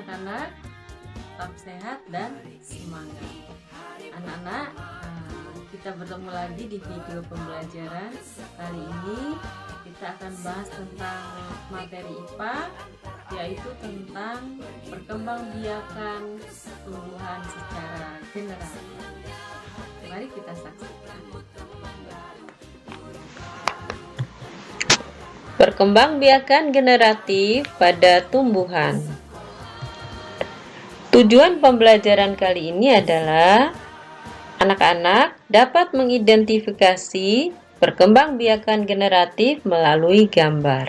anak-anak, tetap sehat dan semangat. Anak-anak, kita bertemu lagi di video pembelajaran. Kali ini kita akan bahas tentang materi IPA, yaitu tentang perkembangbiakan tumbuhan secara generatif. Mari kita saksikan. Perkembangbiakan generatif pada tumbuhan. Tujuan pembelajaran kali ini adalah anak-anak dapat mengidentifikasi perkembangbiakan generatif melalui gambar.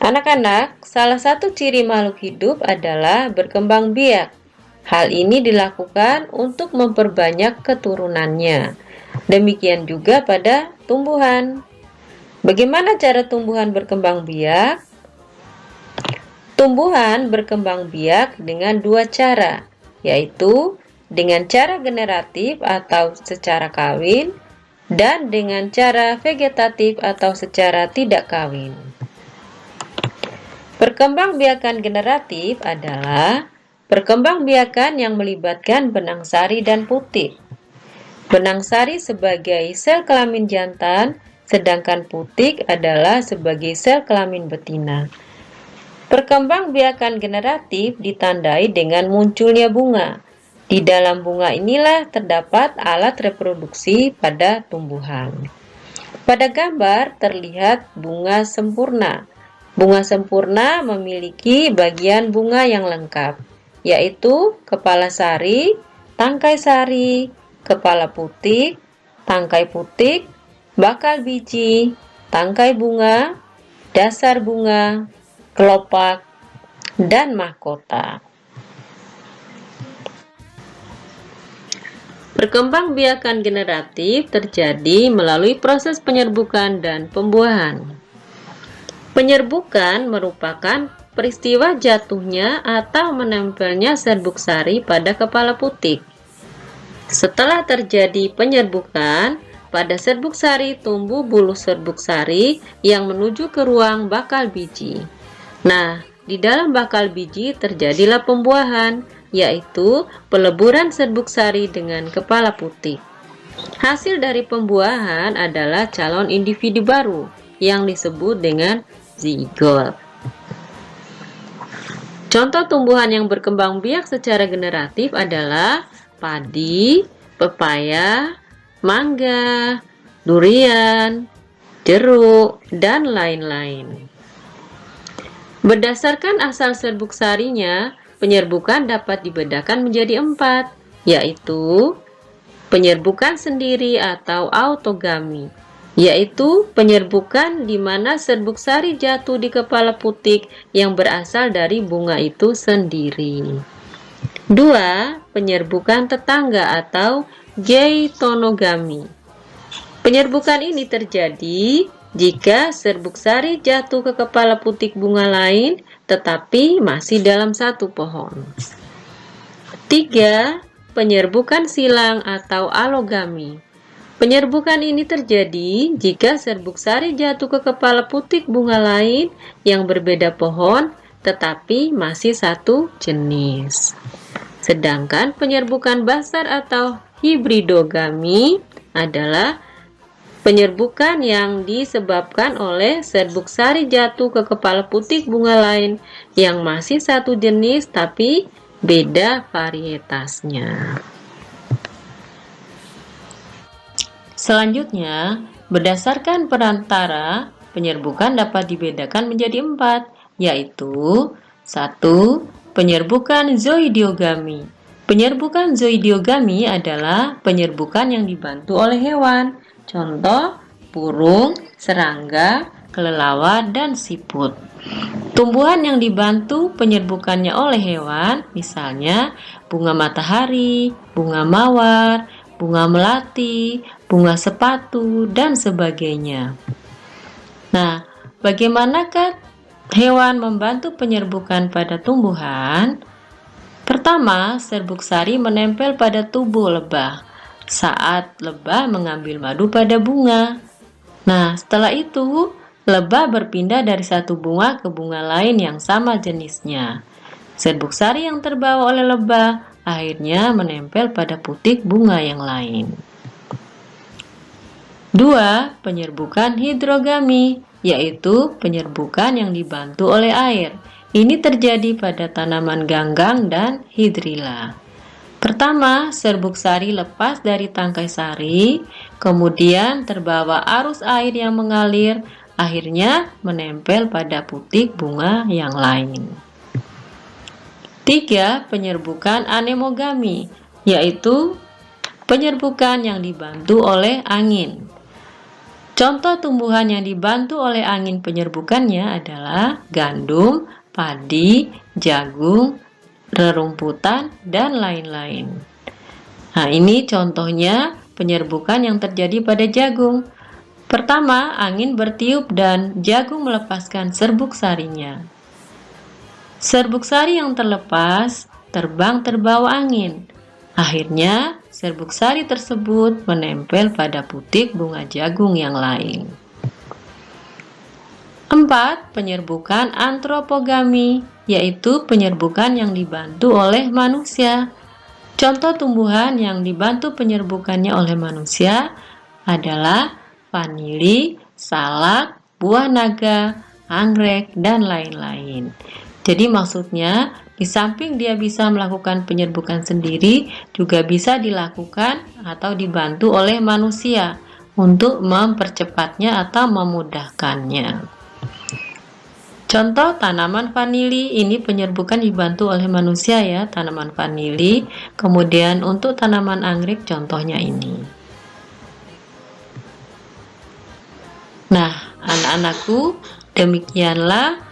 Anak-anak, salah satu ciri makhluk hidup adalah berkembang biak. Hal ini dilakukan untuk memperbanyak keturunannya. Demikian juga pada tumbuhan. Bagaimana cara tumbuhan berkembang biak? Tumbuhan berkembang biak dengan dua cara, yaitu dengan cara generatif atau secara kawin dan dengan cara vegetatif atau secara tidak kawin. Perkembangbiakan generatif adalah perkembangbiakan yang melibatkan benang sari dan putik. Benang sari sebagai sel kelamin jantan, sedangkan putik adalah sebagai sel kelamin betina. Perkembangbiakan generatif ditandai dengan munculnya bunga. Di dalam bunga inilah terdapat alat reproduksi pada tumbuhan. Pada gambar terlihat bunga sempurna. Bunga sempurna memiliki bagian bunga yang lengkap, yaitu kepala sari, tangkai sari, kepala putik, tangkai putik, bakal biji, tangkai bunga, dasar bunga, kelopak, dan mahkota. Perkembangbiakan generatif terjadi melalui proses penyerbukan dan pembuahan. Penyerbukan merupakan peristiwa jatuhnya atau menempelnya serbuk sari pada kepala putik. Setelah terjadi penyerbukan, pada serbuk sari tumbuh bulu serbuk sari yang menuju ke ruang bakal biji. Nah, di dalam bakal biji terjadilah pembuahan, yaitu peleburan serbuk sari dengan kepala putik. Hasil dari pembuahan adalah calon individu baru yang disebut dengan zigot. Contoh tumbuhan yang berkembang biak secara generatif adalah padi, pepaya, mangga, durian, jeruk, dan lain-lain. Berdasarkan asal serbuk sarinya, penyerbukan dapat dibedakan menjadi 4, yaitu penyerbukan sendiri atau autogami, yaitu penyerbukan di mana serbuk sari jatuh di kepala putik yang berasal dari bunga itu sendiri. 2. Penyerbukan tetangga atau geitonogami. Penyerbukan ini terjadi jika serbuk sari jatuh ke kepala putik bunga lain tetapi masih dalam satu pohon. 3. Penyerbukan silang atau alogami. Penyerbukan ini terjadi jika serbuk sari jatuh ke kepala putik bunga lain yang berbeda pohon tetapi masih satu jenis. Sedangkan penyerbukan basar atau hibridogami adalah penyerbukan yang disebabkan oleh serbuk sari jatuh ke kepala putik bunga lain yang masih satu jenis tapi beda varietasnya. Selanjutnya, berdasarkan perantara, penyerbukan dapat dibedakan menjadi 4, yaitu 1. Penyerbukan zoidiogami. Penyerbukan zoidiogami adalah penyerbukan yang dibantu oleh hewan. Contoh, burung, serangga, kelelawar, dan siput. Tumbuhan yang dibantu penyerbukannya oleh hewan, misalnya bunga matahari, bunga mawar, bunga melati, bunga sepatu, dan sebagainya. Nah, bagaimanakah hewan membantu penyerbukan pada tumbuhan? Pertama, serbuk sari menempel pada tubuh lebah saat lebah mengambil madu pada bunga. Nah, setelah itu lebah berpindah dari satu bunga ke bunga lain yang sama jenisnya. Serbuk sari yang terbawa oleh lebah akhirnya menempel pada putik bunga yang lain. 2. Penyerbukan hidrogami, yaitu penyerbukan yang dibantu oleh air. Ini terjadi pada tanaman ganggang dan hidrilla. Pertama, serbuk sari lepas dari tangkai sari, kemudian terbawa arus air yang mengalir, akhirnya menempel pada putik bunga yang lain. 3. Penyerbukan anemogami, yaitu penyerbukan yang dibantu oleh angin. Contoh tumbuhan yang dibantu oleh angin penyerbukannya adalah gandum, padi, jagung, rerumputan, dan lain-lain. Nah, ini contohnya penyerbukan yang terjadi pada jagung. Pertama, angin bertiup dan jagung melepaskan serbuk sarinya. Serbuk sari yang terlepas terbang terbawa angin. Akhirnya, serbuk sari tersebut menempel pada putik bunga jagung yang lain. 4. Penyerbukan antropogami, yaitu penyerbukan yang dibantu oleh manusia. Contoh tumbuhan yang dibantu penyerbukannya oleh manusia adalah vanili, salak, buah naga, anggrek, dan lain-lain. Jadi maksudnya, di samping dia bisa melakukan penyerbukan sendiri, juga bisa dilakukan atau dibantu oleh manusia untuk mempercepatnya atau memudahkannya. Contoh tanaman vanili, ini penyerbukan dibantu oleh manusia ya, tanaman vanili. Kemudian untuk tanaman anggrek contohnya ini. Nah, anak-anakku, demikianlah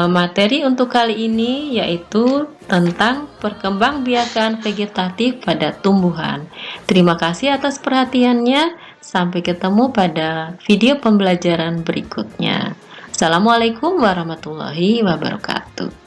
materi untuk kali ini, yaitu tentang perkembangbiakan vegetatif pada tumbuhan. Terima kasih atas perhatiannya. Sampai ketemu pada video pembelajaran berikutnya. Assalamualaikum warahmatullahi wabarakatuh.